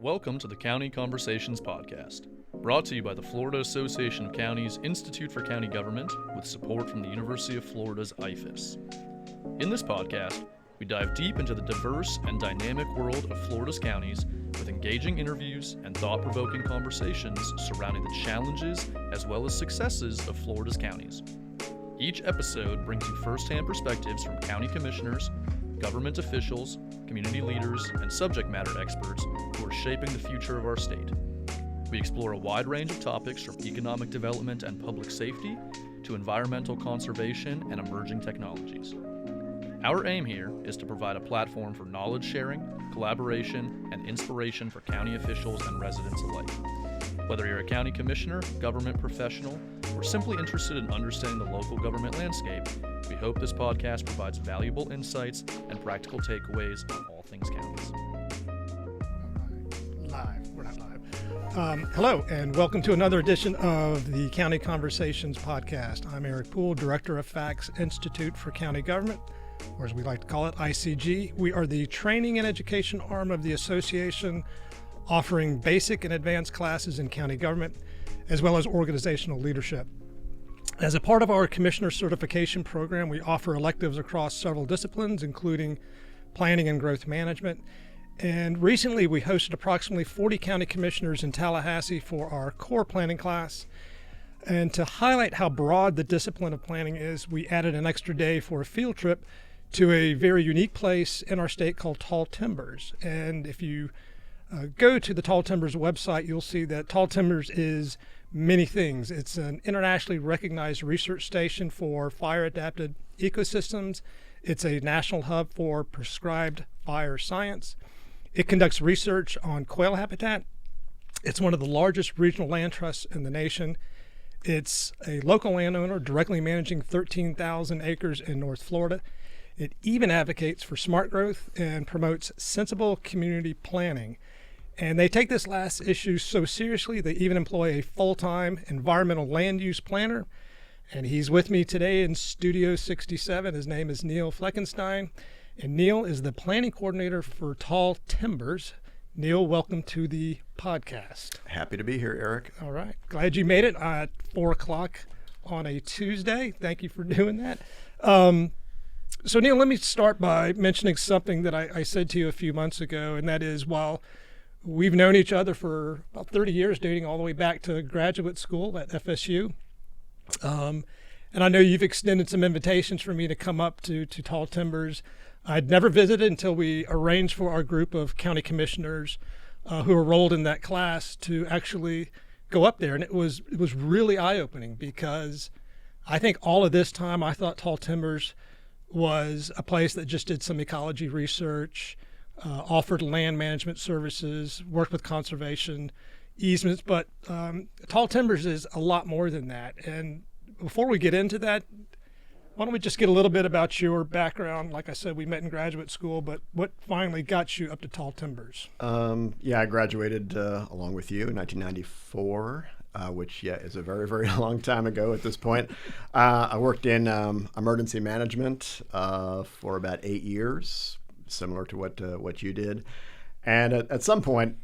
Welcome to the County Conversations Podcast, brought to you by the Florida Association of Counties Institute for County Government with support from the University of Florida's IFAS. In this podcast, we dive deep into the diverse and dynamic world of Florida's counties with engaging interviews and thought-provoking conversations surrounding the challenges as well as successes of Florida's counties. Each episode brings you first-hand perspectives from county commissioners, government officials, community leaders, and subject matter experts who are shaping the future of our state. We explore a wide range of topics from economic development and public safety to environmental conservation and emerging technologies. Our aim here is to provide a platform for knowledge sharing, collaboration, and inspiration for county officials and residents alike. Whether you're a county commissioner, government professional, or simply interested in understanding the local government landscape, we hope this podcast provides valuable insights and practical takeaways on all things counties. We're not live. Hello, and welcome to another edition of the County Conversations Podcast. I'm Eric Poole, Director of FACT's Institute for County Government, or as we like to call it, ICG. We are the training and education arm of the association, offering basic and advanced classes in county government, as well as organizational leadership. As a part of our commissioner certification program, we offer electives across several disciplines, including planning and growth management. And recently, we hosted approximately 40 county commissioners in Tallahassee for our core planning class. And to highlight how broad the discipline of planning is, we added an extra day for a field trip to a very unique place in our state called Tall Timbers. And if you go to the Tall Timbers website, you'll see that Tall Timbers is many things. It's an internationally recognized research station for fire-adapted ecosystems. It's a national hub for prescribed fire science. It conducts research on quail habitat. It's one of the largest regional land trusts in the nation. It's a local landowner directly managing 13,000 acres in North Florida. It even advocates for smart growth and promotes sensible community planning. And they take this last issue so seriously, they even employ a full-time environmental land use planner. And he's with me today in Studio 67. His name is Neil Fleckenstein. And Neil is the planning coordinator for Tall Timbers. Neil, welcome to the podcast. Happy to be here, Eric. All right. Glad you made it at 4 o'clock on a Tuesday. Thank you for doing that. So, Neil, let me start by mentioning something that I said to you a few months ago, and that is while we've known each other for about 30 years, dating all the way back to graduate school at FSU. And I know you've extended some invitations for me to come up to Tall Timbers. I'd never visited until we arranged for our group of county commissioners who enrolled in that class to actually go up there. And it was really eye-opening because I think all of this time I thought Tall Timbers was a place that just did some ecology research, offered land management services, worked with conservation easements, but Tall Timbers is a lot more than that. And before we get into that, why don't we just get a little bit about your background? Like I said, we met in graduate school, but what finally got you up to Tall Timbers? I graduated along with you in 1994, which is a very, very long time ago at this point. I worked in emergency management for about 8 years, similar to what you did. And at some point,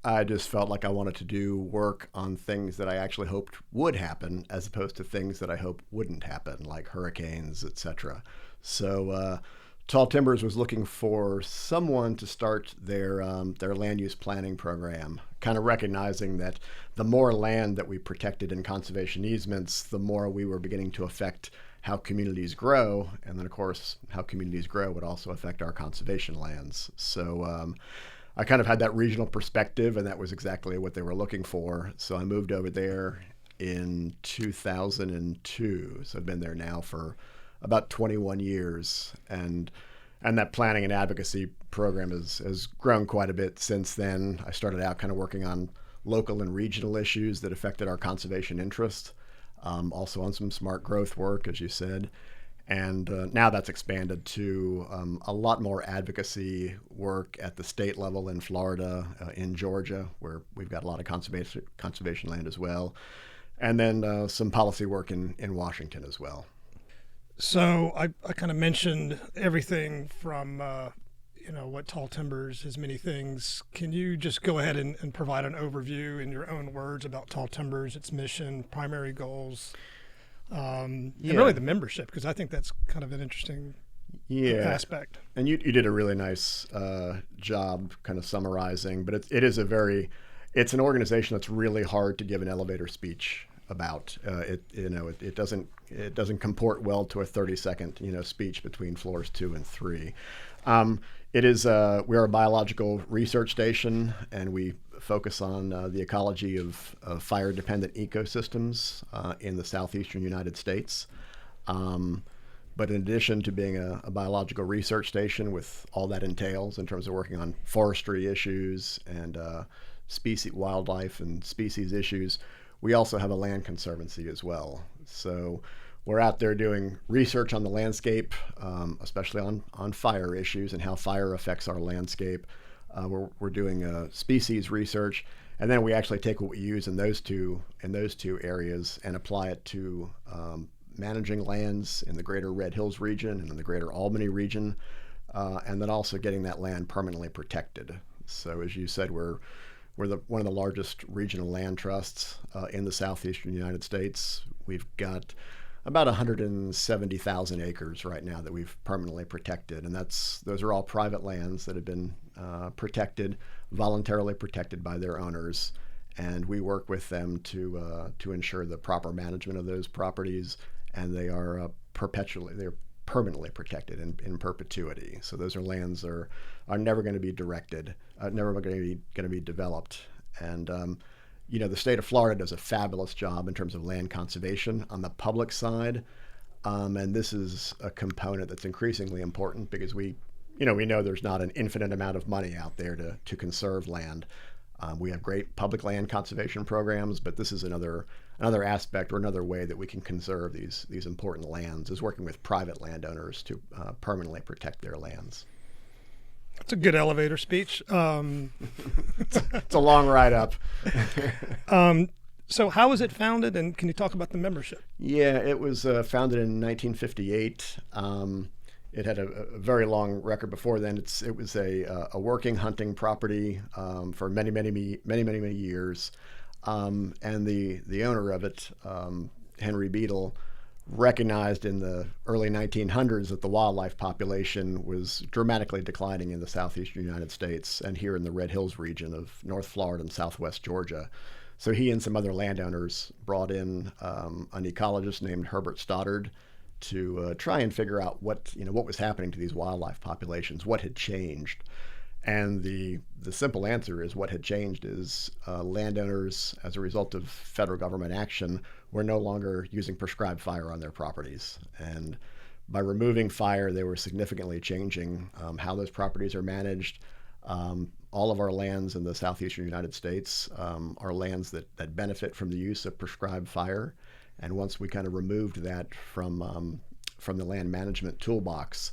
I just felt like I wanted to do work on things that I actually hoped would happen as opposed to things that I hoped wouldn't happen, like hurricanes, etc. So Tall Timbers was looking for someone to start their land use planning program, kind of recognizing that the more land that we protected in conservation easements, the more we were beginning to affect how communities grow. And then, of course, how communities grow would also affect our conservation lands. So I kind of had that regional perspective, and that was exactly what they were looking for. So I moved over there in 2002. So I've been there now for about 21 years. And that planning and advocacy program has grown quite a bit since then. I started out kind of working on local and regional issues that affected our conservation interest, also on some smart growth work, as you said. And now that's expanded to a lot more advocacy work at the state level in Florida, in Georgia, where we've got a lot of conservation land as well, and then some policy work in Washington as well. So I kind of mentioned everything from what tall timbers is many things. Can you just go ahead and provide an overview in your own words about tall timbers, its mission, primary goals, and really the membership? Because I think that's kind of an interesting aspect. And you did a really nice job kind of summarizing, but it's an organization that's really hard to give an elevator speech about. It doesn't comport well to a 30-second speech between floors 2 and 3. We are a biological research station, and we focus on the ecology of fire-dependent ecosystems in the southeastern United States. But in addition to being a biological research station with all that entails in terms of working on forestry issues and wildlife and species issues, we also have a land conservancy as well. So we're out there doing research on the landscape, especially on fire issues and how fire affects our landscape. We're doing species research, and then we actually take what we use in those two areas and apply it to managing lands in the greater Red Hills region and in the greater Albany region, and then also getting that land permanently protected. So as you said, we're one of the largest regional land trusts in the southeastern United States. We've got about 170,000 acres right now that we've permanently protected, and those are all private lands that have been voluntarily protected by their owners, and we work with them to ensure the proper management of those properties, and they're permanently protected in perpetuity. So those lands are never going to be directed, never going to be developed. And the state of Florida does a fabulous job in terms of land conservation on the public side, and this is a component that's increasingly important because we know there's not an infinite amount of money out there to conserve land. We have great public land conservation programs, but this is another aspect or another way that we can conserve these important lands, is working with private landowners to permanently protect their lands. That's a good elevator speech. It's a long ride up. So how was it founded, and can you talk about the membership? Yeah, it was founded in 1958. It had a very long record before then. It was a working hunting property for many years. And the owner of it, Henry Beadle, recognized in the early 1900s that the wildlife population was dramatically declining in the southeastern United States and here in the Red Hills region of North Florida and southwest Georgia. So he and some other landowners brought in an ecologist named Herbert Stoddard to try and figure out what was happening to these wildlife populations, what had changed. And the simple answer is what had changed is landowners, as a result of federal government action, were no longer using prescribed fire on their properties. And by removing fire, they were significantly changing how those properties are managed. All of our lands in the southeastern United States are lands that benefit from the use of prescribed fire. And once we kind of removed that from the land management toolbox,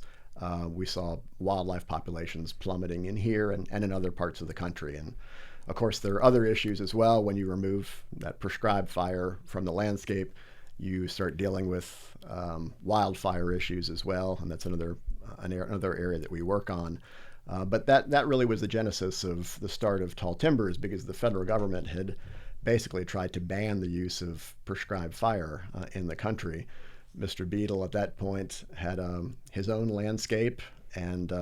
we saw wildlife populations plummeting in here and in other parts of the country. And of course, there are other issues as well. When you remove that prescribed fire from the landscape, you start dealing with wildfire issues as well, and that's another area that we work on. But that really was the genesis of the start of tall timbers, because the federal government had basically tried to ban the use of prescribed fire in the country. Mr. Beadle at that point had his own landscape and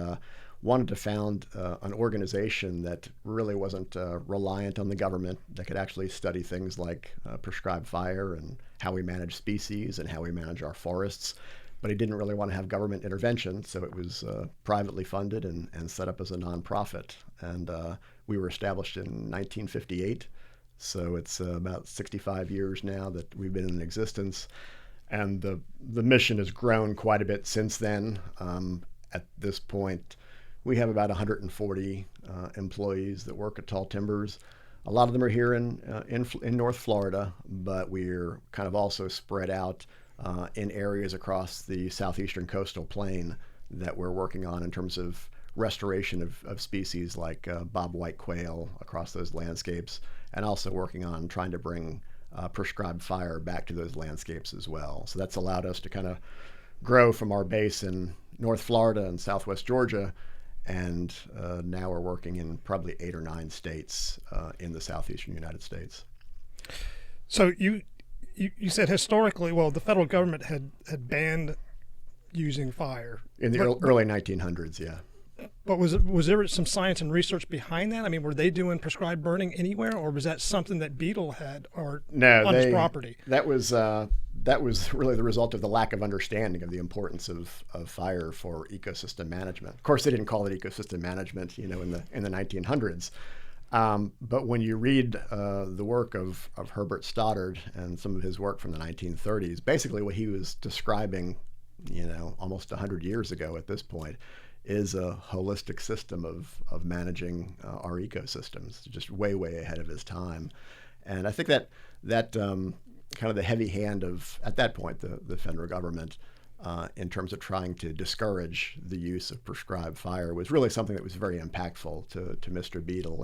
wanted to found an organization that really wasn't reliant on the government, that could actually study things like prescribed fire and how we manage species and how we manage our forests. But he didn't really want to have government intervention, so it was privately funded and set up as a nonprofit. And we were established in 1958, so it's about 65 years now that we've been in existence. And the mission has grown quite a bit since then. At this point, we have about 140 employees that work at Tall Timbers. A lot of them are here in North Florida, but we're kind of also spread out in areas across the southeastern coastal plain that we're working on in terms of restoration of species like bobwhite quail across those landscapes, and also working on trying to bring prescribed fire back to those landscapes as well. So that's allowed us to kind of grow from our base in North Florida and Southwest Georgia, and now we're working in probably 8 or 9 states in the southeastern United States. So you said historically, well, the federal government had banned using fire In the early 1900s, yeah. But was there some science and research behind that? I mean, were they doing prescribed burning anywhere, or was that something that Beetle had on his property? That was really the result of the lack of understanding of the importance of fire for ecosystem management. Of course, they didn't call it ecosystem management, in the 1900s. But when you read the work of Herbert Stoddard and some of his work from the 1930s, basically what he was describing, almost 100 years ago at this point, is a holistic system of managing our ecosystems, just way, way ahead of his time. And I think that kind of the heavy hand of, at that point, the federal government, in terms of trying to discourage the use of prescribed fire, was really something that was very impactful to Mr. Beetle,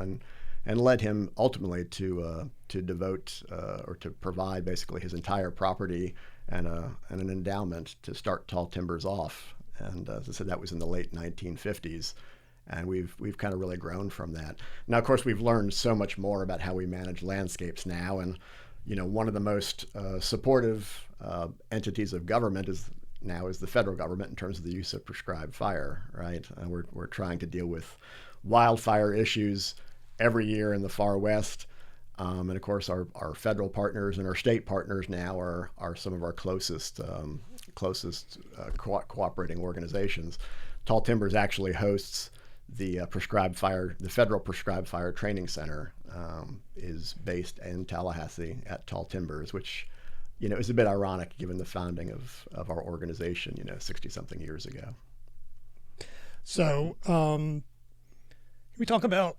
and led him ultimately to devote or to provide basically his entire property and an endowment to start Tall Timbers off. And as I said, that was in the late 1950s, and we've kind of really grown from that. Now, of course, we've learned so much more about how we manage landscapes now, and one of the most supportive entities of government is the federal government in terms of the use of prescribed fire. Right, we're trying to deal with wildfire issues every year in the far west. And of course, our federal partners and our state partners now are some of our closest cooperating organizations. Tall Timbers actually hosts the federal prescribed fire training center, is based in Tallahassee at Tall Timbers, which is a bit ironic given the founding of our organization 60-something years ago. So can we talk about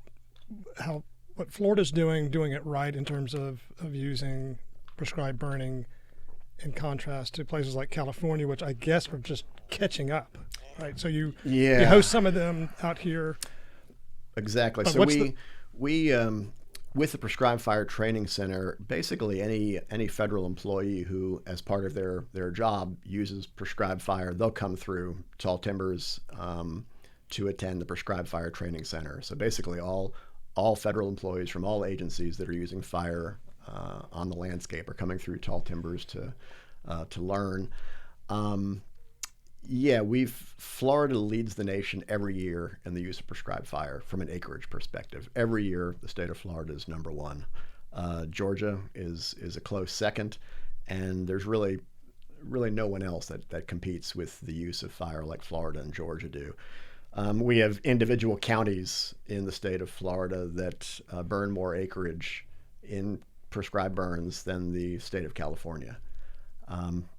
what Florida's doing it right in terms of using prescribed burning, in contrast to places like California, which I guess are just catching up, right? So you host some of them out here. Exactly. So we with the Prescribed Fire Training Center, basically any federal employee who, as part of their job, uses prescribed fire, they'll come through Tall Timbers to attend the Prescribed Fire Training Center. So basically all federal employees from all agencies that are using fire on the landscape are coming through Tall Timbers to learn. Florida leads the nation every year in the use of prescribed fire from an acreage perspective. Every year, the state of Florida is number one. Georgia is a close second, and there's really no one else that competes with the use of fire like Florida and Georgia do. We have individual counties in the state of Florida that burn more acreage in prescribed burns than the state of California.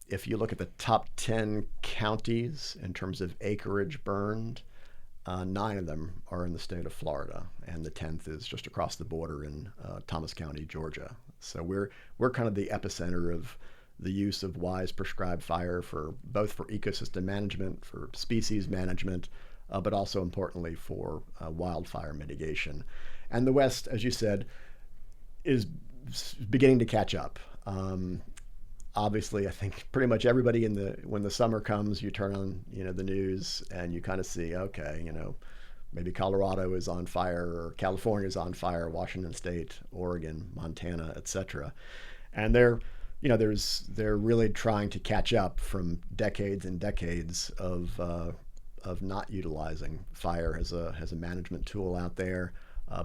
If you look at the top 10 counties in terms of acreage burned, 9 of them are in the state of Florida, and the 10th is just across the border in Thomas County, Georgia. So we're kind of the epicenter of the use of wise prescribed fire for ecosystem management, for species management, but also importantly for wildfire mitigation. And the West, as you said, is beginning to catch up. Obviously, I think pretty much everybody when the summer comes, you turn on the news and you kind of see, okay, maybe Colorado is on fire, or California is on fire, Washington State, Oregon, Montana, etc. And they're really trying to catch up from decades and decades of not utilizing fire as a management tool out there.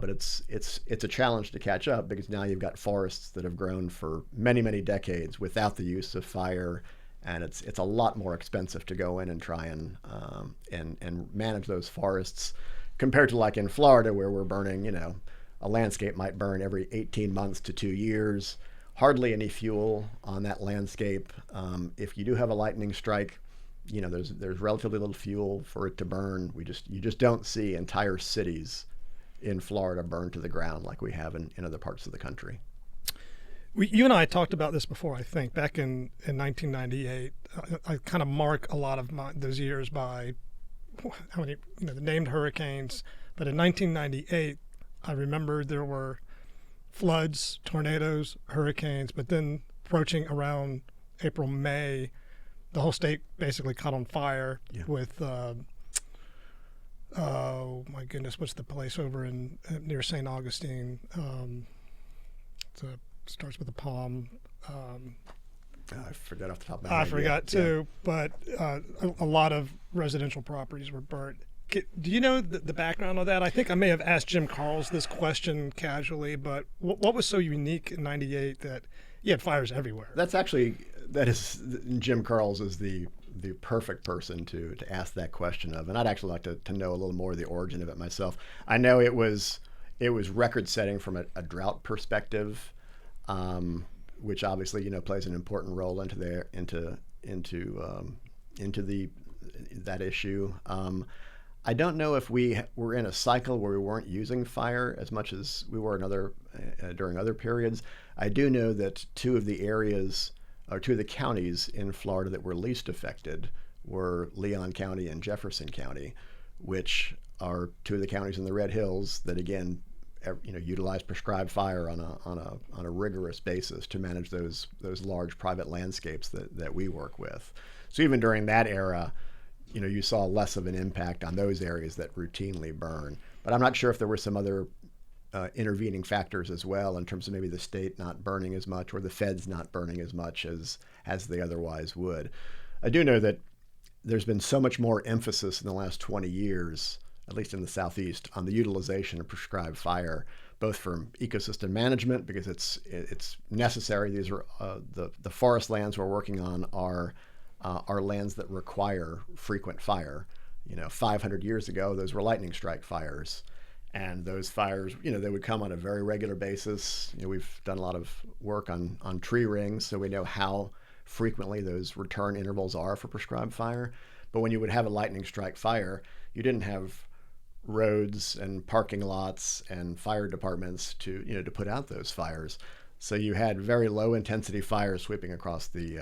But it's a challenge to catch up, because now you've got forests that have grown for many, many decades without the use of fire, and it's a lot more expensive to go in and try and manage those forests compared to like in Florida, where we're burning, a landscape might burn every 18 months to 2 years, hardly any fuel on that landscape. If you do have a lightning strike, there's relatively little fuel for it to burn. You just don't see entire cities in Florida burned to the ground like we have in other parts of the country. You and I talked about this before, I think, back in 1998. I kind of mark a lot of those years by how many, the named hurricanes. But in 1998, I remember there were floods, tornadoes, hurricanes, but then approaching around April, May, the whole state basically caught on fire with oh my goodness, what's the place over in near St. Augustine? Starts with a palm. I forgot off the top of my head. I forgot too, but a lot of residential properties were burnt. Do you know the background of that? I think I may have asked Jim Carles this question casually, but what was so unique in '98 that you had fires everywhere? Jim Carles is the perfect person to ask that question of, and I'd actually like to know a little more of the origin of it myself. I know it was record setting from a drought perspective, which obviously plays an important role into that issue. I don't know if we were in a cycle where we weren't using fire as much as we were during other periods. I do know that two of the counties in Florida that were least affected were Leon County and Jefferson County, which are two of the counties in the Red Hills that again, utilize prescribed fire on a rigorous basis to manage those large private landscapes that we work with. So even during that era, you saw less of an impact on those areas that routinely burn. But I'm not sure if there were some other intervening factors as well in terms of maybe the state not burning as much or the feds not burning as much as they otherwise would. I do know that there's been so much more emphasis in the last 20 years, at least in the Southeast, on the utilization of prescribed fire, both from ecosystem management, because it's necessary. These are the forest lands we're working on are lands that require frequent fire. 500 years ago, those were lightning strike fires. And those fires, they would come on a very regular basis. We've done a lot of work on tree rings, so we know how frequently those return intervals are for prescribed fire. But when you would have a lightning strike fire, you didn't have roads and parking lots and fire departments to put out those fires. So you had very low intensity fires sweeping across the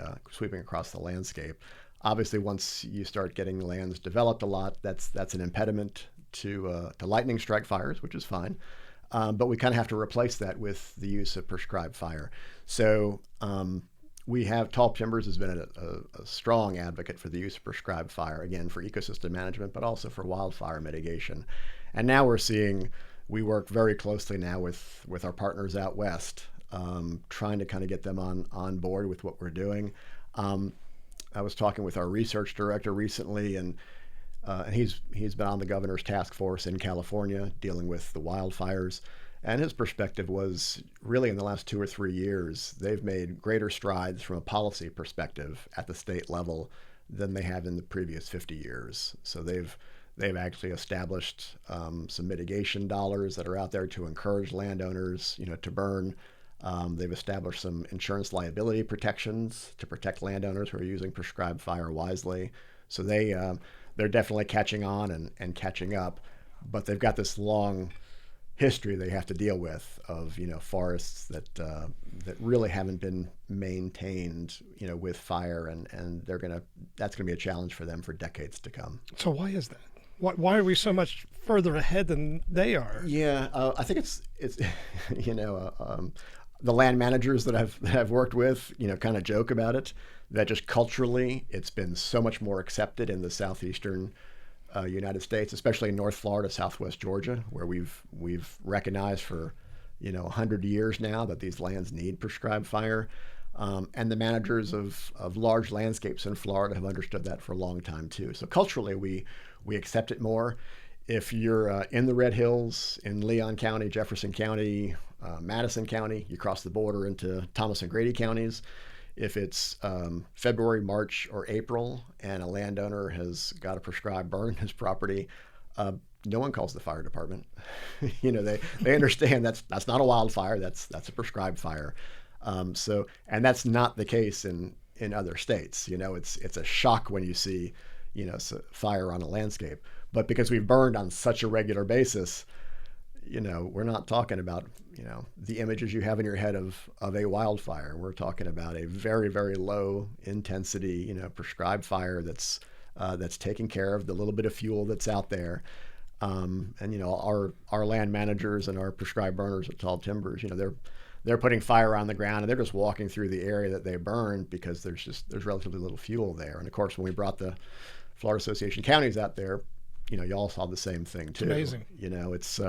landscape. Obviously, once you start getting lands developed a lot, that's an impediment to lightning strike fires, which is fine. But we kind of have to replace that with the use of prescribed fire. So Tall Timbers has been a strong advocate for the use of prescribed fire, again, for ecosystem management, but also for wildfire mitigation. And now we work very closely now with our partners out west, trying to kind of get them on board with what we're doing. I was talking with our research director recently, and he's been on the governor's task force in California dealing with the wildfires. And his perspective was really in the last 2 or 3 years, they've made greater strides from a policy perspective at the state level than they have in the previous 50 years. So they've actually established some mitigation dollars that are out there to encourage landowners, to burn. They've established some insurance liability protections to protect landowners who are using prescribed fire wisely. So they're definitely catching on and catching up, but they've got this long history they have to deal with of forests that really haven't been maintained with fire, and that's gonna be a challenge for them for decades to come. So why is that? Why are we so much further ahead than they are? Yeah, I think it's the land managers that I've worked with kind of joke about it, that just culturally it's been so much more accepted in the southeastern United States, especially in North Florida, Southwest Georgia, where we've recognized for 100 years now that these lands need prescribed fire, and the managers of large landscapes in Florida have understood that for a long time too. So culturally, we accept it more. If you're in the Red Hills, in Leon County, Jefferson County, Madison County, you cross the border into Thomas and Grady counties. If it's February, March, or April, and a landowner has got a prescribed burn in his property, no one calls the fire department. They understand that's not a wildfire. That's a prescribed fire. And that's not the case in other states. It's a shock when you see fire on a landscape. But because we've burned on such a regular basis, we're not talking about, the images you have in your head of a wildfire. We're talking about a very, very low intensity, prescribed fire that's taking care of the little bit of fuel that's out there. And our land managers and our prescribed burners at Tall Timbers, they're putting fire on the ground and they're just walking through the area that they burned because there's relatively little fuel there. And of course, when we brought the Florida Association of Counties out there, you all saw the same thing too. Amazing. It's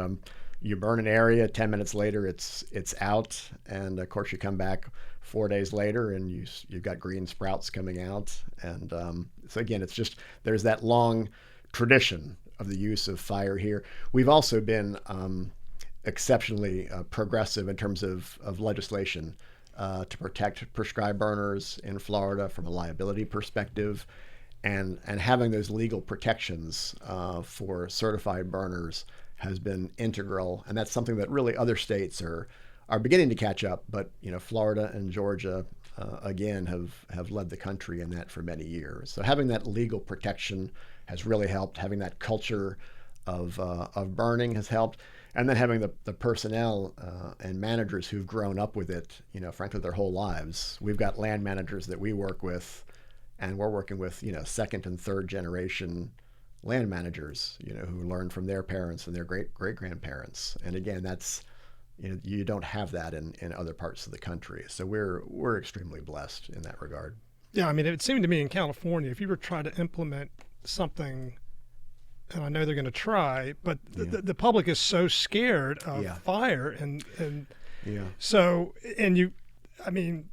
you burn an area, 10 minutes later it's out, and of course you come back 4 days later and you've got green sprouts coming out. And so again, it's just there's that long tradition of the use of fire here. We've also been exceptionally progressive in terms of legislation to protect prescribed burners in Florida from a liability perspective, and having those legal protections for certified burners has been integral, and that's something that really other states are beginning to catch up. But Florida and Georgia again have led the country in that for many years. So having that legal protection has really helped. Having that culture of burning has helped, and then having the personnel and managers who've grown up with it, frankly, their whole lives. We've got land managers that we work with, and we're working with second and third generation land managers, who learned from their parents and their great grandparents. And again, that's you don't have that in other parts of the country. So we're extremely blessed in that regard. Yeah, I mean, it seemed to me in California, if you were trying to implement something, and I know they're going to try, but the public is so scared of fire, and so, and I mean,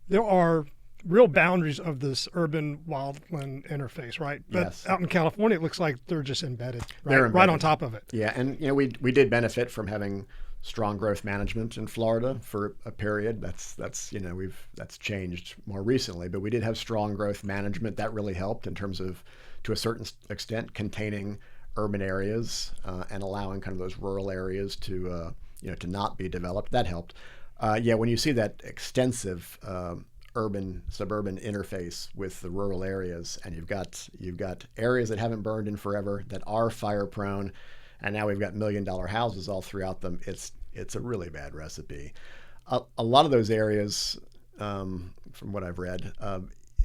there are real boundaries of this urban wildland interface, right? But out in California, it looks like they're just embedded, right? They're embedded. Right on top of it. Yeah, and we did benefit from having strong growth management in Florida for a period. That's changed more recently, but we did have strong growth management that really helped in terms of, to a certain extent, containing urban areas and allowing kind of those rural areas to not be developed. That helped. When you see that extensive urban suburban interface with the rural areas, and you've got areas that haven't burned in forever that are fire prone, and now we've got $1 million houses all throughout them. It's a really bad recipe. A lot of those areas, from what I've read,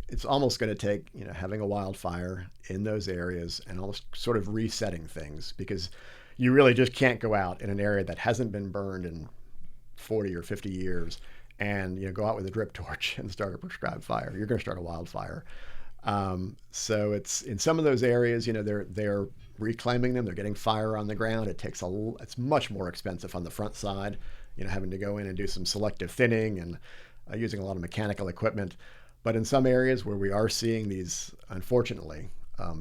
it's almost going to take having a wildfire in those areas and almost sort of resetting things, because you really just can't go out in an area that hasn't been burned in 40 or 50 years and go out with a drip torch and start a prescribed fire. You're going to start a wildfire. So it's in some of those areas, they're reclaiming them. They're getting fire on the ground. It's much more expensive on the front side, having to go in and do some selective thinning and using a lot of mechanical equipment. But in some areas where we are seeing these, unfortunately,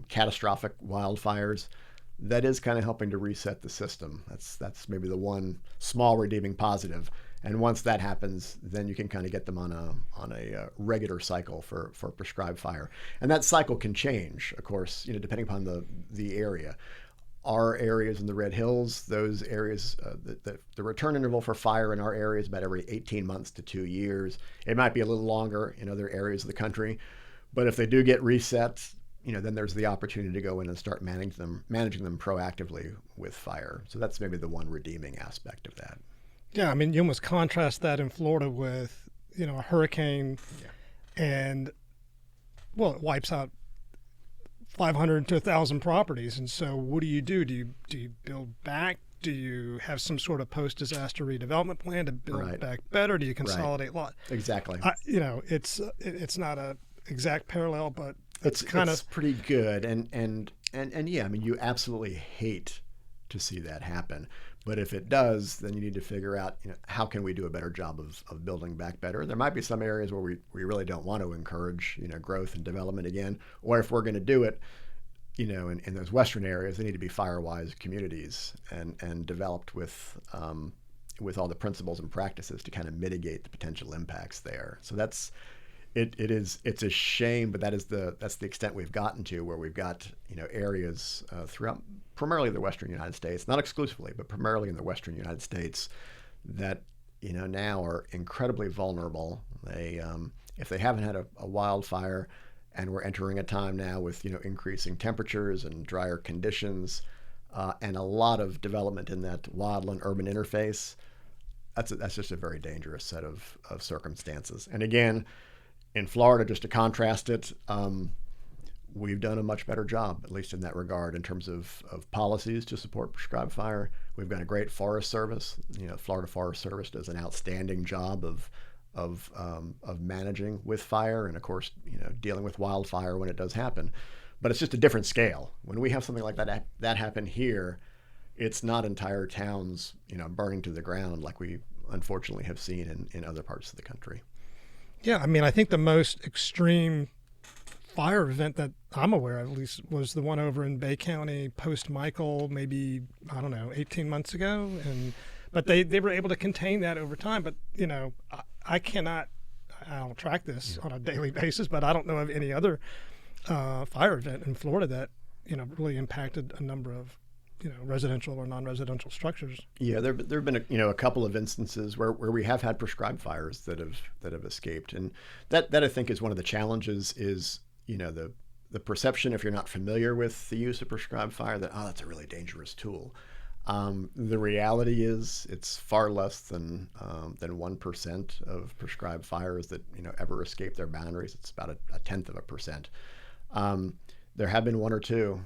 catastrophic wildfires, that is kind of helping to reset the system. That's maybe the one small redeeming positive. And once that happens, then you can kind of get them on a regular cycle for prescribed fire. And that cycle can change, of course, depending upon the area. Our areas in the Red Hills, those areas, the return interval for fire in our area is about every 18 months to 2 years. It might be a little longer in other areas of the country, but if they do get reset, then there's the opportunity to go in and start managing them proactively with fire. So that's maybe the one redeeming aspect of that. Yeah, I mean, you almost contrast that in Florida with, a hurricane, and, it wipes out 500 to 1,000 properties. And so what do you do? Do you build back? Do you have some sort of post-disaster redevelopment plan to build back better? Do you consolidate lot? Exactly. It's not a exact parallel, but it's pretty good. And yeah, I mean, you absolutely hate to see that happen. But if it does, then you need to figure out, how can we do a better job of building back better? There might be some areas where we really don't want to encourage, growth and development again. Or if we're going to do it, in those western areas, they need to be fire-wise communities and developed with all the principles and practices to kind of mitigate the potential impacts there. So it's a shame, but that's the extent we've gotten to, where we've got areas throughout primarily the Western United States, not exclusively, but primarily in the Western United States, that now are incredibly vulnerable. They if they haven't had a wildfire, and we're entering a time now with increasing temperatures and drier conditions, and a lot of development in that wildland urban interface, that's just a very dangerous set of circumstances. And again, in Florida, just to contrast it, we've done a much better job, at least in that regard, in terms of policies to support prescribed fire. We've got a great Forest Service. Florida Forest Service does an outstanding job of managing with fire, and of course, dealing with wildfire when it does happen. but it's just a different scale. When we have something like that happen here, it's not entire towns, burning to the ground like we unfortunately have seen in other parts of the country. Yeah, I mean, I think the most extreme fire event that I'm aware of, at least, was the one over in Bay County post-Michael, maybe, 18 months ago. But they were able to contain that over time. But, I don't track this on a daily basis, but I don't know of any other fire event in Florida that, really impacted a number of, residential or non-residential structures. Yeah, there have been a couple of instances where we have had prescribed fires that have escaped, and that I think is one of the challenges is the perception, if you're not familiar with the use of prescribed fire, that that's a really dangerous tool. The reality is it's far less than 1% of prescribed fires that ever escape their boundaries. It's about a tenth of a percent. There have been one or two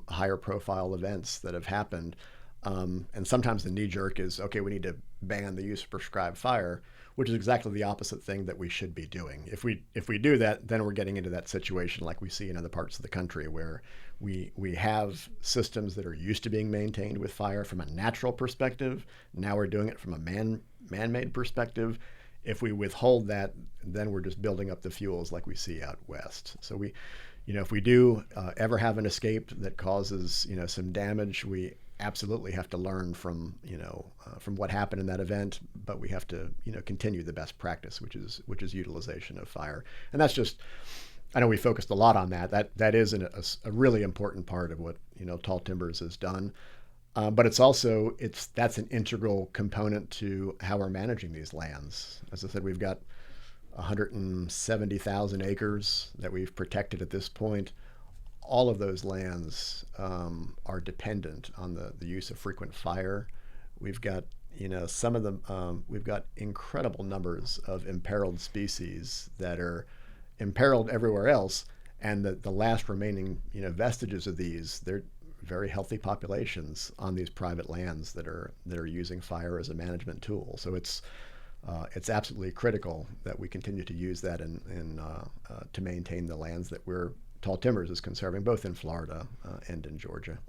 higher profile events that have happened. And sometimes the knee jerk is, okay, we need to ban the use of prescribed fire, which is exactly the opposite thing that we should be doing. If we do that, then we're getting into that situation like we see in other parts of the country where we have systems that are used to being maintained with fire from a natural perspective. Now we're doing it from a man-made perspective. If we withhold that, then we're just building up the fuels like we see out west. So if we do ever have an escape that causes some damage, we absolutely have to learn from what happened in that event, but we have to continue the best practice, which is utilization of fire. And that's just, I know we focused a lot on that. That is a really important part of what Tall Timbers has done. But it's also that's an integral component to how we're managing these lands. As I said, we've got 170,000 acres that we've protected at this point. All of those lands are dependent on the use of frequent fire. We've got some of them. We've got incredible numbers of imperiled species that are imperiled everywhere else, and the last remaining vestiges of these, they're very healthy populations on these private lands that are using fire as a management tool. So it's absolutely critical that we continue to use that to maintain the lands that Tall Timbers is conserving, both in Florida and in Georgia.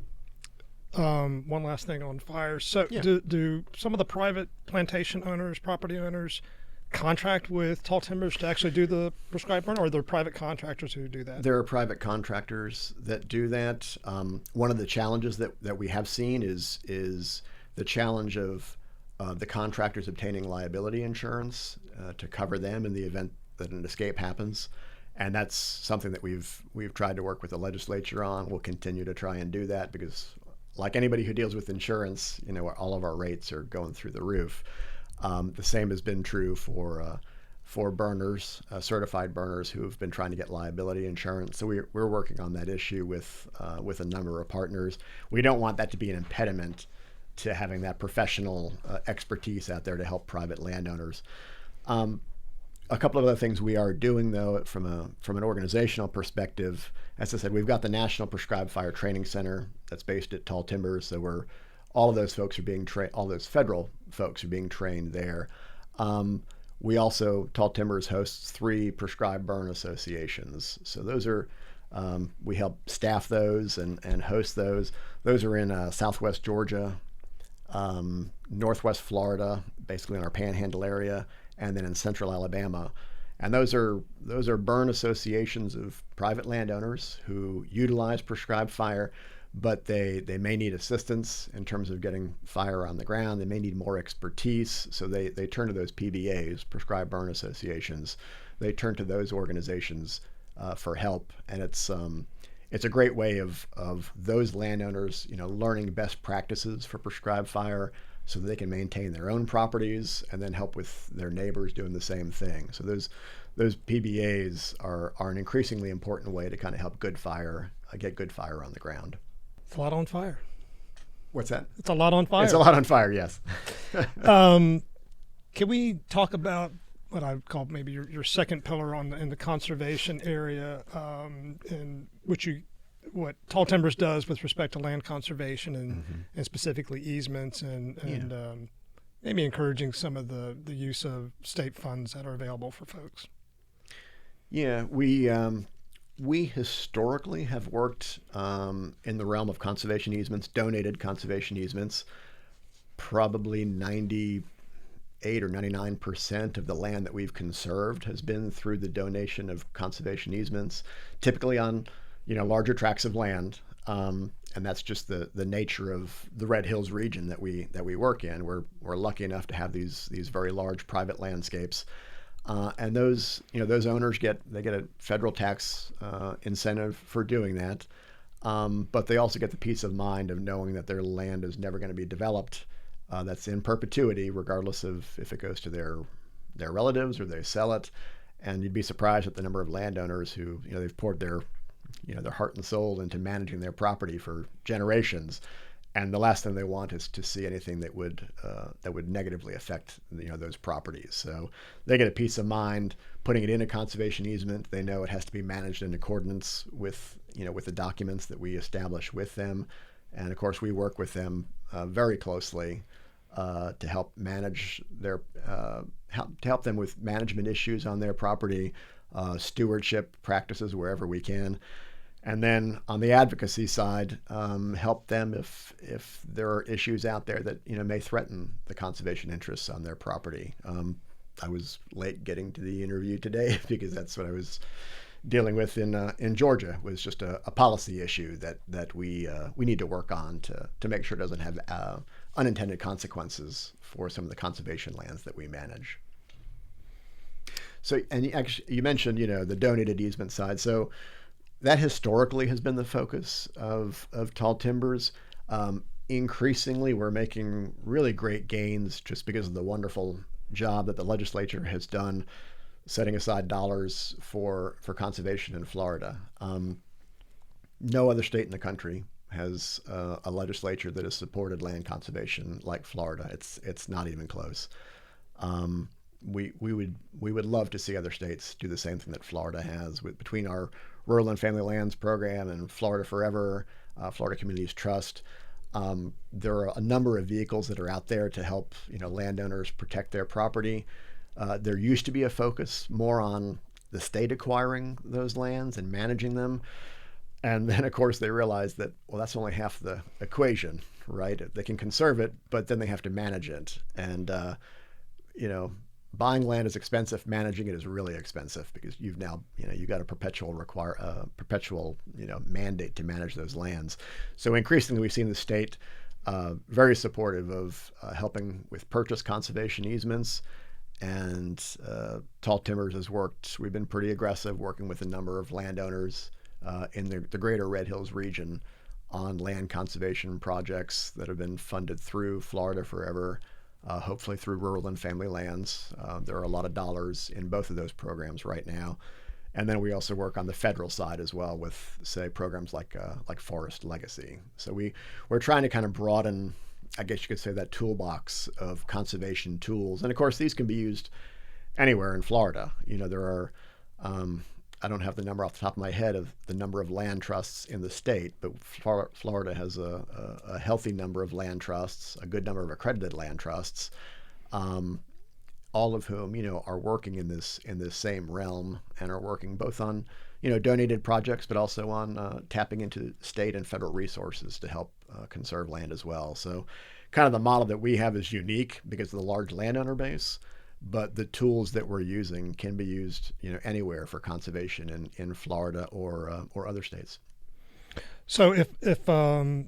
One last thing on fires. So Yeah. do some of the private plantation owners, property owners, contract with Tall Timbers to actually do the prescribed burn, or are there private contractors who do that? There are private contractors that do that. One of the challenges that we have seen is the challenge of the contractors obtaining liability insurance to cover them in the event that an escape happens. And that's something that we've tried to work with the legislature on. We'll continue to try and do that because, like anybody who deals with insurance, all of our rates are going through the roof. The same has been true for burners, certified burners who have been trying to get liability insurance. So we're working on that issue with a number of partners. We don't want that to be an impediment to having that professional expertise out there to help private landowners. A couple of other things we are doing, though, from an organizational perspective. As I said, we've got the National Prescribed Fire Training Center that's based at Tall Timbers. So all of those folks are being trained. All those federal folks are being trained there. We also, Tall Timbers hosts 3 prescribed burn associations. So those are we help staff those and host those. Those are in Southwest Georgia, Northwest Florida, basically in our Panhandle area, and then in Central Alabama. And those are burn associations of private landowners who utilize prescribed fire, but they may need assistance in terms of getting fire on the ground. They may need more expertise, so they turn to those PBAs, prescribed burn associations. They turn to those organizations for help, and it's a great way of those landowners learning best practices for prescribed fire, so that they can maintain their own properties and then help with their neighbors doing the same thing. So those PBAs are an increasingly important way to kind of help get good fire on the ground. It's a lot on fire. What's that? It's a lot on fire. It's a lot on fire, yes. Can we talk about what I call maybe your second pillar in the conservation area, in what Tall Timbers does with respect to land conservation and specifically easements and maybe encouraging some of the use of state funds that are available for folks? Yeah, We historically have worked in the realm of conservation easements, donated conservation easements. Probably 98 or 99% of the land that we've conserved has been through the donation of conservation easements, typically on larger tracts of land. And that's just the nature of the Red Hills region that we work in. We're lucky enough to have these very large private landscapes. And those owners get a federal tax incentive for doing that, but they also get the peace of mind of knowing that their land is never going to be developed. That's in perpetuity, regardless of if it goes to their relatives or they sell it. And you'd be surprised at the number of landowners who they've poured their heart and soul into managing their property for generations. And the last thing they want is to see anything that would negatively affect those properties. So they get a peace of mind putting it in a conservation easement. They know it has to be managed in accordance with the documents that we establish with them, and of course we work with them very closely to help manage their help them with management issues on their property, stewardship practices wherever we can. And then on the advocacy side, help them if there are issues out there that may threaten the conservation interests on their property. I was late getting to the interview today because that's what I was dealing with in Georgia. Was just a policy issue that we need to work on to make sure it doesn't have unintended consequences for some of the conservation lands that we manage. So, and actually, you mentioned the donated easement side. So that historically has been the focus of Tall Timbers. Increasingly, we're making really great gains just because of the wonderful job that the legislature has done setting aside dollars for conservation in Florida. No other state in the country has a legislature that has supported land conservation like Florida. It's not even close. We would love to see other states do the same thing that Florida has between our Rural and Family Lands program and Florida Forever, Florida Communities Trust. There are a number of vehicles that are out there to help landowners protect their property. There used to be a focus more on the state acquiring those lands and managing them. And then, of course, they realized that, well, that's only half the equation, right? They can conserve it, but then they have to manage it. And, buying land is expensive. Managing it is really expensive because you've now, you've got a perpetual mandate to manage those lands. So increasingly, we've seen the state very supportive of helping with purchase conservation easements. And Tall Timbers has worked. We've been pretty aggressive working with a number of landowners in the greater Red Hills region on land conservation projects that have been funded through Florida Forever, hopefully through Rural and Family Lands. There are a lot of dollars in both of those programs right now. And then we also work on the federal side as well with, say, programs like Forest Legacy. So we're trying to kind of broaden, I guess you could say, that toolbox of conservation tools. And of course, these can be used anywhere in Florida. There are, I don't have the number off the top of my head of the number of land trusts in the state, but Florida has a healthy number of land trusts, a good number of accredited land trusts, all of whom, are working in this same realm and are working both on, donated projects, but also on tapping into state and federal resources to help conserve land as well. So kind of the model that we have is unique because of the large landowner base, but the tools that we're using can be used, anywhere for conservation in Florida or other states. So if a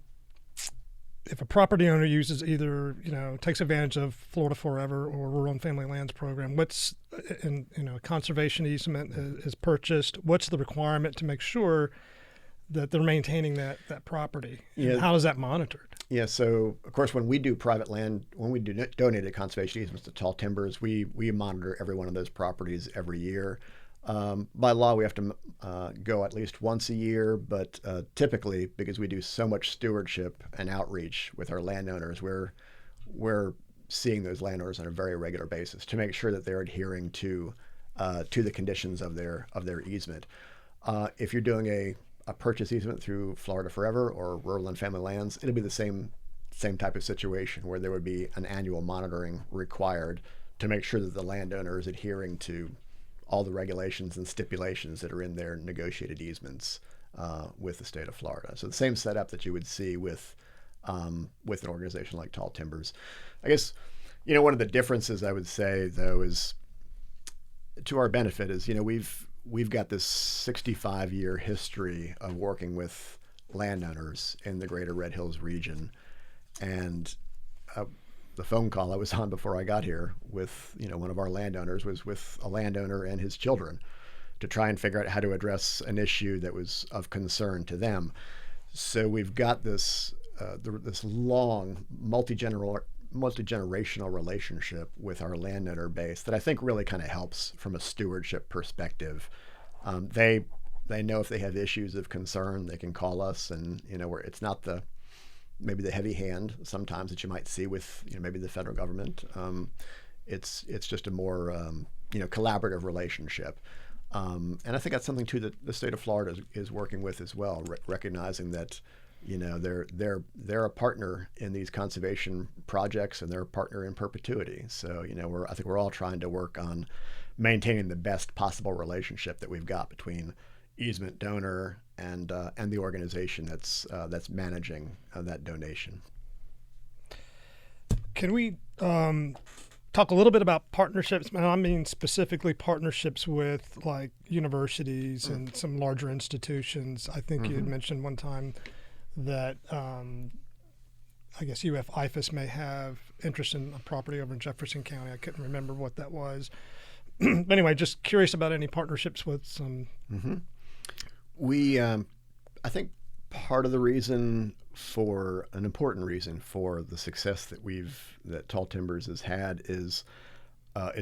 property owner uses either, takes advantage of Florida Forever or Rural and Family Lands program, a conservation easement is purchased, what's the requirement to make sure that they're maintaining that property? Yeah. And how is that monitored? Yeah, so of course, when we do private land, when we do donated conservation easements to Tall Timbers, we monitor every one of those properties every year. By law, we have to go at least once a year, but typically, because we do so much stewardship and outreach with our landowners, we're seeing those landowners on a very regular basis to make sure that they're adhering to the conditions of their easement. If you're doing a purchase easement through Florida Forever or Rural and Family Lands, it'll be the same type of situation where there would be an annual monitoring required to make sure that the landowner is adhering to all the regulations and stipulations that are in their negotiated easements with the state of Florida. So the same setup that you would see with an organization like Tall Timbers. I guess, one of the differences I would say, though, is to our benefit is, we've got this 65-year history of working with landowners in the greater Red Hills region. And the phone call I was on before I got here with, one of our landowners was with a landowner and his children to try and figure out how to address an issue that was of concern to them. So we've got this this long multi-generational relationship with our landowner base that I think really kind of helps from a stewardship perspective. They know if they have issues of concern, they can call us, and where it's not maybe the heavy hand sometimes that you might see with maybe the federal government. It's just a more collaborative relationship. And I think that's something too that the state of Florida is working with as well, recognizing that they're a partner in these conservation projects, and they're a partner in perpetuity. So I think we're all trying to work on maintaining the best possible relationship that we've got between easement donor and the organization that's managing that donation. Can we talk a little bit about partnerships? And I mean specifically partnerships with like universities and some larger institutions. I think you had mentioned one time that I guess UF-IFAS may have interest in a property over in Jefferson County. I couldn't remember what that was. But anyway, just curious about any partnerships with some. We, I think part of the reason an important reason for the success that Tall Timbers has had is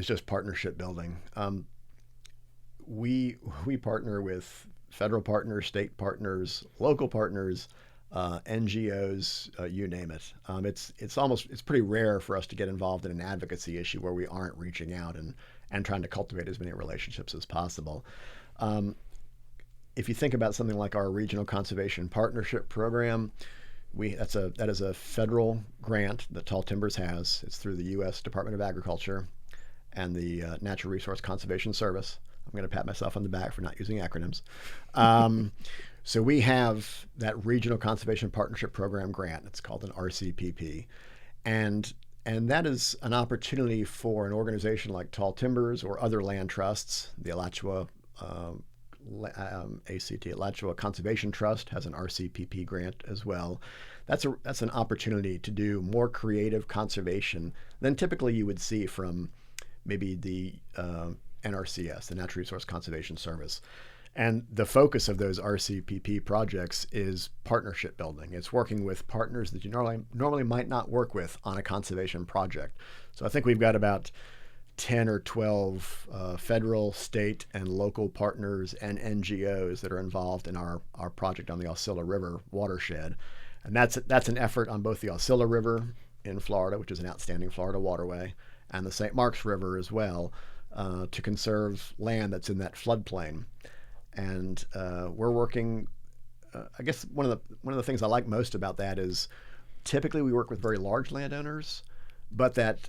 just partnership building. We partner with federal partners, state partners, local partners, NGOs, you name it. It's pretty rare for us to get involved in an advocacy issue where we aren't reaching out and trying to cultivate as many relationships as possible. If you think about something like our Regional Conservation Partnership Program, that is a federal grant that Tall Timbers has. It's through the U.S. Department of Agriculture and the Natural Resource Conservation Service. I'm going to pat myself on the back for not using acronyms. So we have that Regional Conservation Partnership Program grant. It's called an RCPP. And that is an opportunity for an organization like Tall Timbers or other land trusts. The Alachua Alachua Conservation Trust has an RCPP grant as well. That's an opportunity to do more creative conservation than typically you would see from maybe the NRCS, the Natural Resource Conservation Service. And the focus of those RCPP projects is partnership building. It's working with partners that you normally might not work with on a conservation project. So I think we've got about 10 or 12 federal, state, and local partners and NGOs that are involved in our project on the Osceola River watershed. And that's an effort on both the Osceola River in Florida, which is an outstanding Florida waterway, and the St. Marks River as well, to conserve land that's in that floodplain. And we're working. I guess one of the things I like most about that is typically we work with very large landowners, but that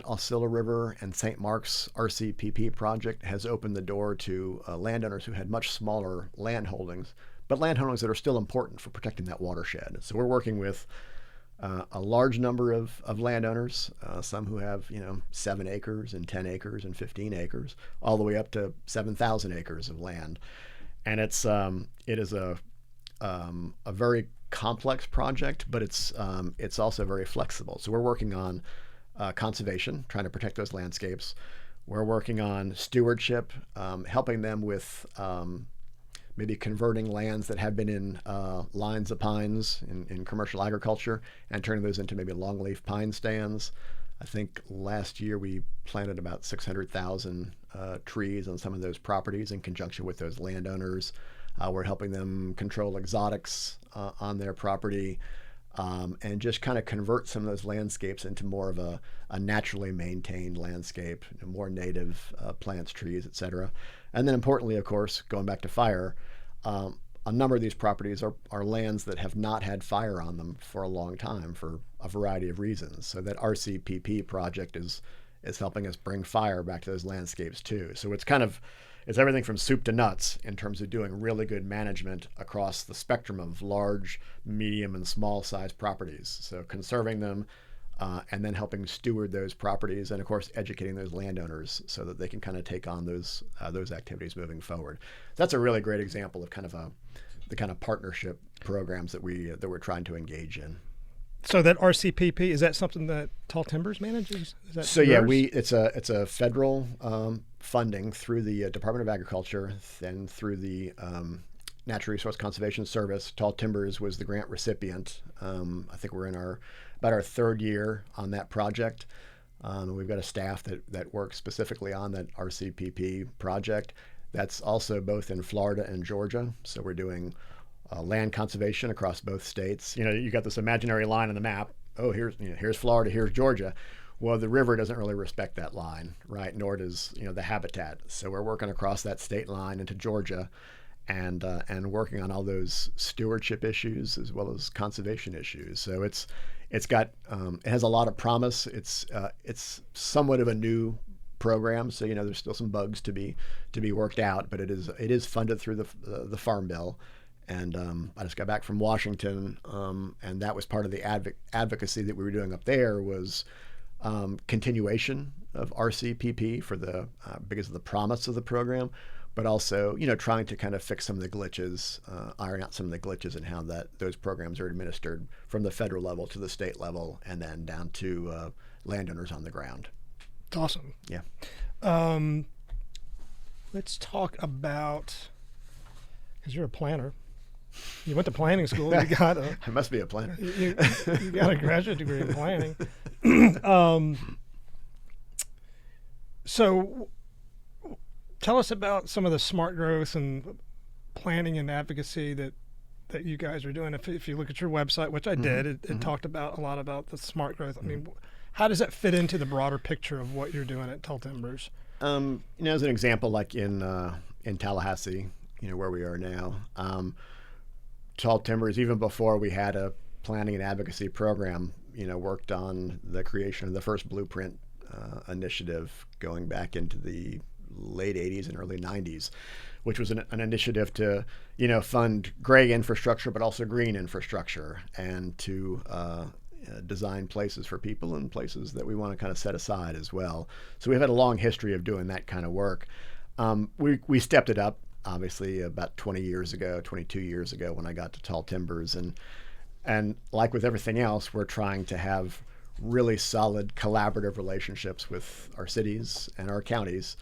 Osceola River and St. Marks RCPP project has opened the door to landowners who had much smaller land holdings, but land holdings that are still important for protecting that watershed. So we're working with a large number of landowners, some who have 7 acres and 10 acres and 15 acres, all the way up to 7,000 acres of land, and it is a very complex project, but it's also very flexible. So we're working on conservation, trying to protect those landscapes. We're working on stewardship, helping them with maybe converting lands that have been in lines of pines in commercial agriculture and turning those into maybe longleaf pine stands. I think last year we planted about 600,000 trees on some of those properties in conjunction with those landowners. We're helping them control exotics on their property and just kind of convert some of those landscapes into more of a naturally maintained landscape, more native plants, trees, etc. And then importantly, of course, going back to fire, a number of these properties are lands that have not had fire on them for a long time for a variety of reasons. So that RCPP project is is helping us bring fire back to those landscapes too. So it's everything from soup to nuts in terms of doing really good management across the spectrum of large, medium, and small size properties. So conserving them, and then helping steward those properties, and of course educating those landowners so that they can kind of take on those activities moving forward. That's a really great example of the kind of partnership programs that we're trying to engage in. So that RCPP, is that something that Tall Timbers manages? Is that so yours? Yeah, it's a federal funding through the Department of Agriculture, then through the Natural Resource Conservation Service. Tall Timbers was the grant recipient. I think we're in about our third year on that project. And we've got a staff that works specifically on that RCPP project. That's also both in Florida and Georgia. So we're doing land conservation across both states. You got this imaginary line on the map. Oh, here's Florida, here's Georgia. Well, the river doesn't really respect that line, right? Nor does the habitat. So we're working across that state line into Georgia, and working on all those stewardship issues as well as conservation issues. So it has a lot of promise. It's somewhat of a new program, so there's still some bugs to be worked out, but it is funded through the Farm Bill. And I just got back from Washington, and that was part of the advocacy that we were doing up there was continuation of RCPP because of the promise of the program, but also trying to kind of fix some of the glitches, iron out some of the glitches in how those programs are administered from the federal level to the state level, and then down to landowners on the ground. It's awesome. Yeah. Let's talk about, because you're a planner. You went to planning school. You got I must be a planner. You got a graduate degree in planning. So tell us about some of the smart growth and planning and advocacy that you guys are doing. If you look at your website, which I did, it talked about a lot about the smart growth. I mean, how does that fit into the broader picture of what you're doing at Tall Timbers? As an example, like in Tallahassee, where we are now, Tall Timbers, even before we had a planning and advocacy program, worked on the creation of the first blueprint initiative going back into the late 80s and early 90s, which was an initiative to, fund gray infrastructure, but also green infrastructure, and to design places for people and places that we want to kind of set aside as well. So we've had a long history of doing that kind of work. We stepped it up, obviously, about 22 years ago when I got to Tall Timbers. And like with everything else, we're trying to have really solid collaborative relationships with our cities and our counties.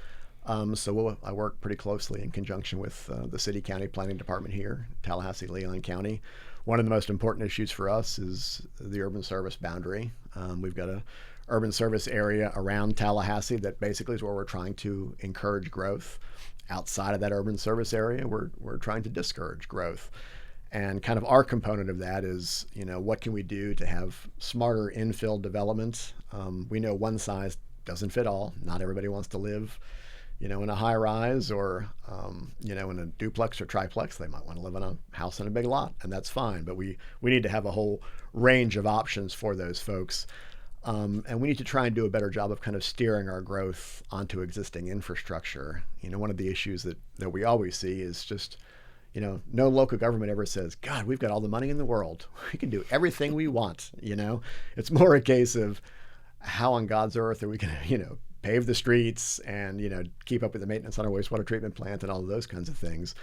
So I work pretty closely in conjunction with the city-county planning department here, Tallahassee, Leon County. One of the most important issues for us is the urban service boundary. We've got a urban service area around Tallahassee that basically is where we're trying to encourage growth. Outside of that urban service area, we're trying to discourage growth. And kind of our component of that is, what can we do to have smarter infill development? We know one size doesn't fit all. Not everybody wants to live, in a high rise or, in a duplex or triplex. They might want to live in a house in a big lot, and that's fine. But we need to have a whole range of options for those folks. And we need to try and do a better job of kind of steering our growth onto existing infrastructure. One of the issues that we always see is just, no local government ever says, God, we've got all the money in the world. We can do everything we want. It's more a case of how on God's earth are we going to, pave the streets and, keep up with the maintenance on our wastewater treatment plant and all of those kinds of things.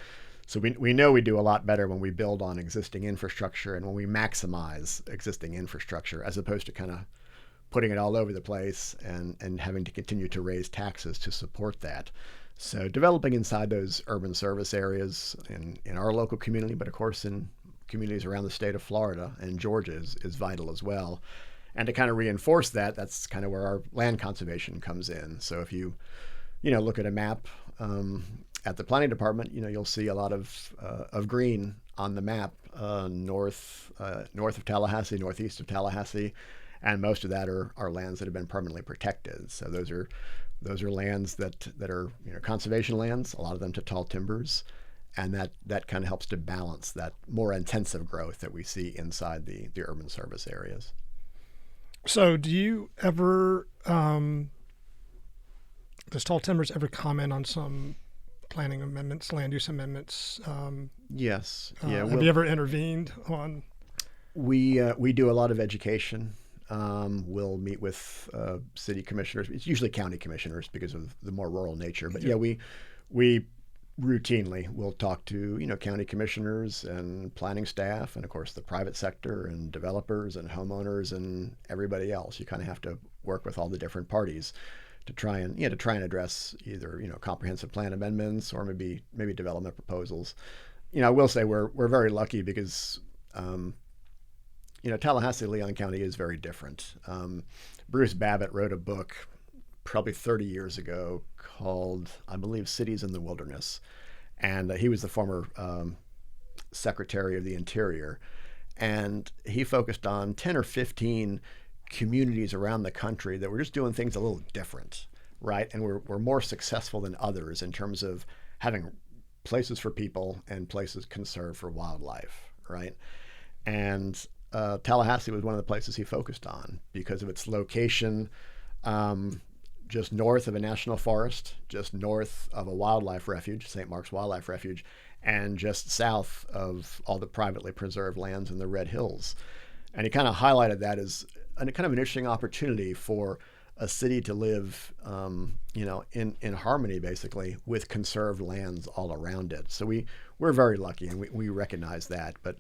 So we know we do a lot better when we build on existing infrastructure and when we maximize existing infrastructure, as opposed to kind of putting it all over the place and having to continue to raise taxes to support that. So developing inside those urban service areas in our local community, but of course in communities around the state of Florida and Georgia is vital as well. And to kind of reinforce that, that's kind of where our land conservation comes in. So if you look at a map at the planning department, you'll see a lot of green on the map north of Tallahassee, northeast of Tallahassee. And most of that are lands that have been permanently protected. So those are lands that are conservation lands, a lot of them to Tall Timbers, and that kind of helps to balance that more intensive growth that we see inside the urban service areas. So do you ever Does Tall Timbers ever comment on some planning amendments, land use amendments? Yes. Have you ever intervened on? We do a lot of education. We'll meet with city commissioners. It's usually county commissioners because of the more rural nature. But we routinely will talk to county commissioners and planning staff, and of course the private sector and developers and homeowners and everybody else. You kind of have to work with all the different parties to try and address either comprehensive plan amendments or maybe development proposals. I will say we're very lucky because Tallahassee, Leon County is very different. Bruce Babbitt wrote a book probably 30 years ago called, I believe, Cities in the Wilderness. And he was the former Secretary of the Interior. And he focused on 10 or 15 communities around the country that were just doing things a little different, right? And we're more successful than others in terms of having places for people and places conserved for wildlife, right? And Tallahassee was one of the places he focused on because of its location, just north of a national forest, just north of a wildlife refuge, St. Mark's Wildlife Refuge, and just south of all the privately preserved lands in the Red Hills. And he kind of highlighted that as kind of an interesting opportunity for a city to live, in harmony, basically, with conserved lands all around it. So we're very lucky, and we recognize that. But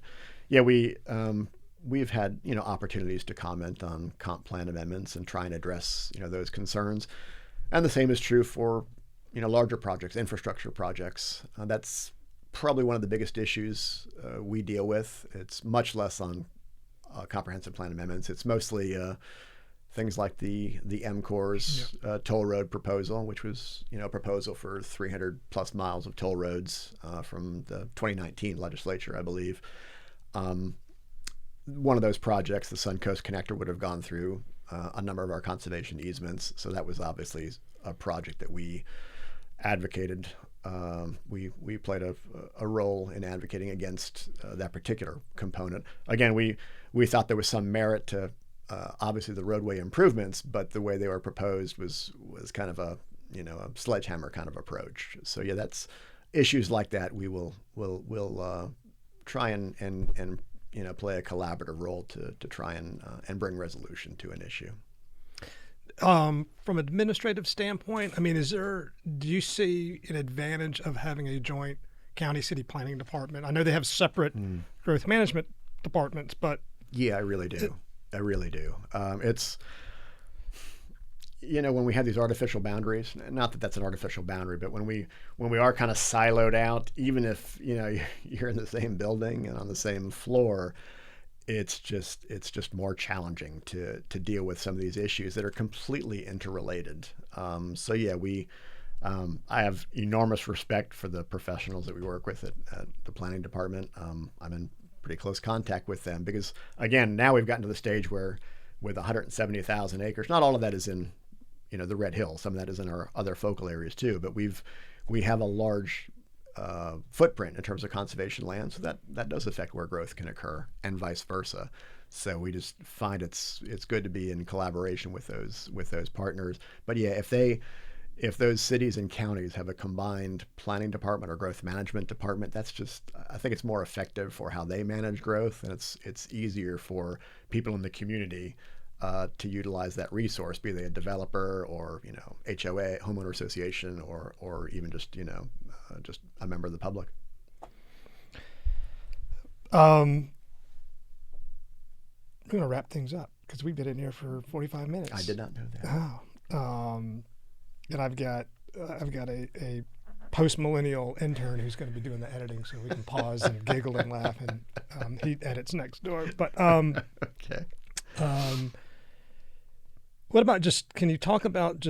yeah, we've had opportunities to comment on comp plan amendments and try and address those concerns, and the same is true for larger projects, infrastructure projects. That's probably one of the biggest issues we deal with. It's much less on comprehensive plan amendments. It's mostly things like the MCOR's toll road proposal, which was a proposal for 300 plus miles of toll roads from the 2019 legislature, I believe. One of those projects, the Suncoast Connector, would have gone through a number of our conservation easements. So that was obviously a project that we advocated. We played a role in advocating against that particular component. Again, we thought there was some merit to obviously the roadway improvements, but the way they were proposed was kind of a sledgehammer kind of approach. So yeah, that's issues like that. We'll try and play a collaborative role to try and bring resolution to an issue. From an administrative standpoint, do you see an advantage of having a joint county city planning department? I know they have separate growth management departments, but yeah, I really do. It's when we have these artificial boundaries, not that that's an artificial boundary, but when we are kind of siloed out, even if you're in the same building and on the same floor, it's just more challenging to deal with some of these issues that are completely interrelated. So yeah, I have enormous respect for the professionals that we work with at the planning department. I'm in pretty close contact with them because, again, now we've gotten to the stage where with 170,000 acres, not all of that is in the Red Hills. Some of that is in our other focal areas too, but we have a large footprint in terms of conservation land, so that does affect where growth can occur, and vice versa. So we just find it's good to be in collaboration with those partners. But yeah, if those cities and counties have a combined planning department or growth management department, I think it's more effective for how they manage growth, and it's easier for people in the community to utilize that resource, be they a developer or HOA, homeowner association, or even just just a member of the public. I'm going to wrap things up because we've been in here for 45 minutes. I did not know that. Oh, and I've got a post-millennial intern who's going to be doing the editing, so we can pause and giggle and laugh, and he edits next door. But okay. What about can you talk about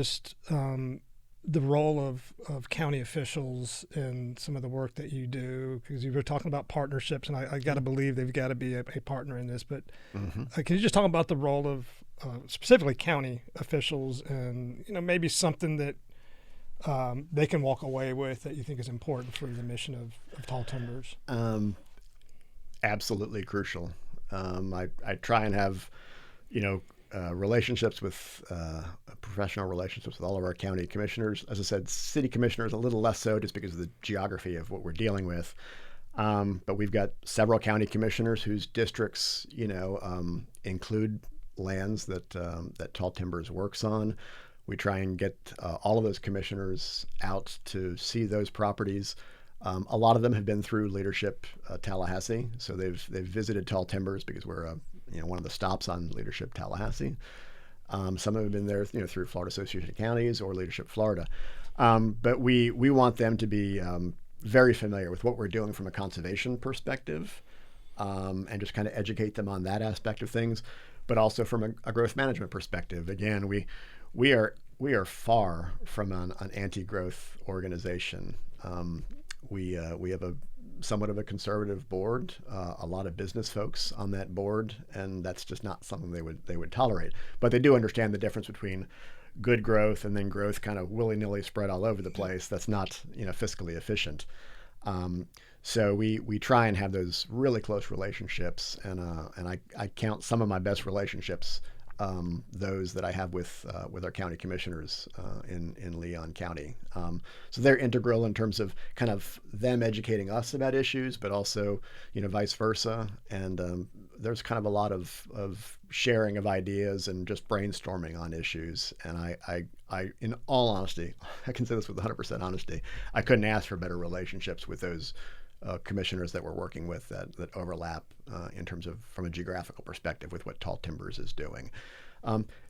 the role of county officials in some of the work that you do? Because you were talking about partnerships, and I got to believe they've got to be a partner in this. But can you just talk about the role of specifically county officials, and maybe something that they can walk away with that you think is important for the mission of Tall Timbers? Absolutely crucial. I try and have relationships with professional relationships with all of our county commissioners. As I said, city commissioners a little less so, just because of the geography of what we're dealing with. But we've got several county commissioners whose districts, include lands that Tall Timbers works on. We try and get all of those commissioners out to see those properties. A lot of them have been through Leadership Tallahassee, so they've visited Tall Timbers because we're one of the stops on Leadership Tallahassee. Some of them have been there, through Florida Association of Counties or Leadership Florida. But we want them to be very familiar with what we're doing from a conservation perspective, and just kind of educate them on that aspect of things, but also from a growth management perspective. Again, we are far from an anti-growth organization. We have somewhat of a conservative board, a lot of business folks on that board, and that's just not something they would tolerate. But they do understand the difference between good growth and then growth kind of willy-nilly spread all over the place. That's not fiscally efficient. So we try and have those really close relationships, and I count some of my best relationships those that I have with our county commissioners in Leon County. So they're integral in terms of kind of them educating us about issues, but also vice versa. And there's kind of a lot of sharing of ideas and just brainstorming on issues. And I in all honesty, I can say this with 100% honesty, I couldn't ask for better relationships with those commissioners that we're working with that overlap in terms of from a geographical perspective with what Tall Timbers is doing.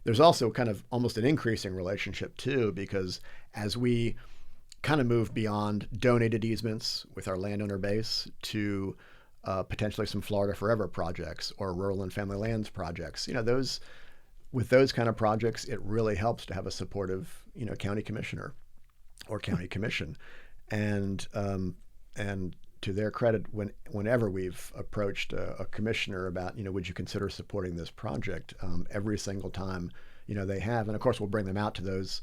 There's also kind of almost an increasing relationship too, because as we kind of move beyond donated easements with our landowner base to potentially some Florida Forever projects or rural and family lands projects, with those kind of projects, it really helps to have a supportive, county commissioner or county commission. And to their credit, whenever we've approached a commissioner about, would you consider supporting this project, every single time, they have. And of course, we'll bring them out to those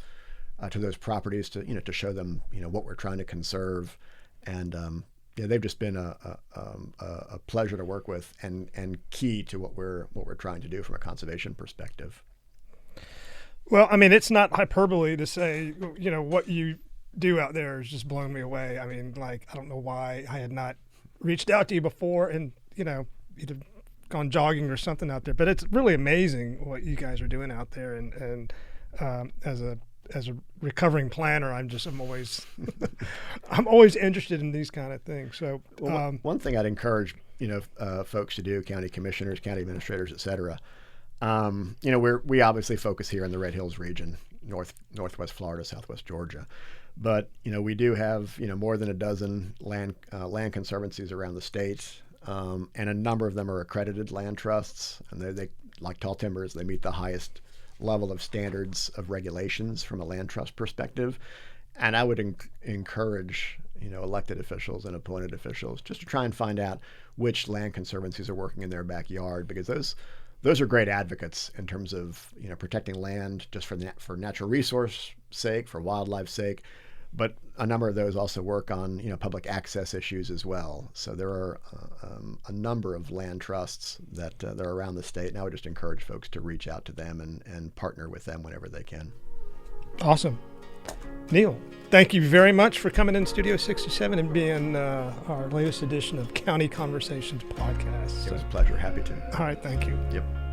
properties to show them, what we're trying to conserve. And they've just been a pleasure to work with and key to what we're trying to do from a conservation perspective. Well, I mean, it's not hyperbole to say, what you do out there has just blown me away. I mean, I don't know why I had not reached out to you before and, either gone jogging or something out there, but it's really amazing what you guys are doing out there. And as a recovering planner, I'm always, I'm always interested in these kind of things. So one thing I'd encourage, folks to do, county commissioners, county administrators, et cetera. We obviously focus here in the Red Hills region, Northwest Florida, Southwest Georgia. But, we do have, more than a dozen land conservancies around the state, and a number of them are accredited land trusts. And they like Tall Timbers, they meet the highest level of standards of regulations from a land trust perspective. And I would encourage, elected officials and appointed officials just to try and find out which land conservancies are working in their backyard, because those are great advocates in terms of, protecting land just for natural resource sake, for wildlife sake. But a number of those also work on, public access issues as well. So there are a number of land trusts that are around the state, and I would just encourage folks to reach out to them and partner with them whenever they can. Awesome. Neil, thank you very much for coming in Studio 67 and being our latest edition of County Conversations podcast. It was a pleasure. Happy to. All right. Thank you. Yep.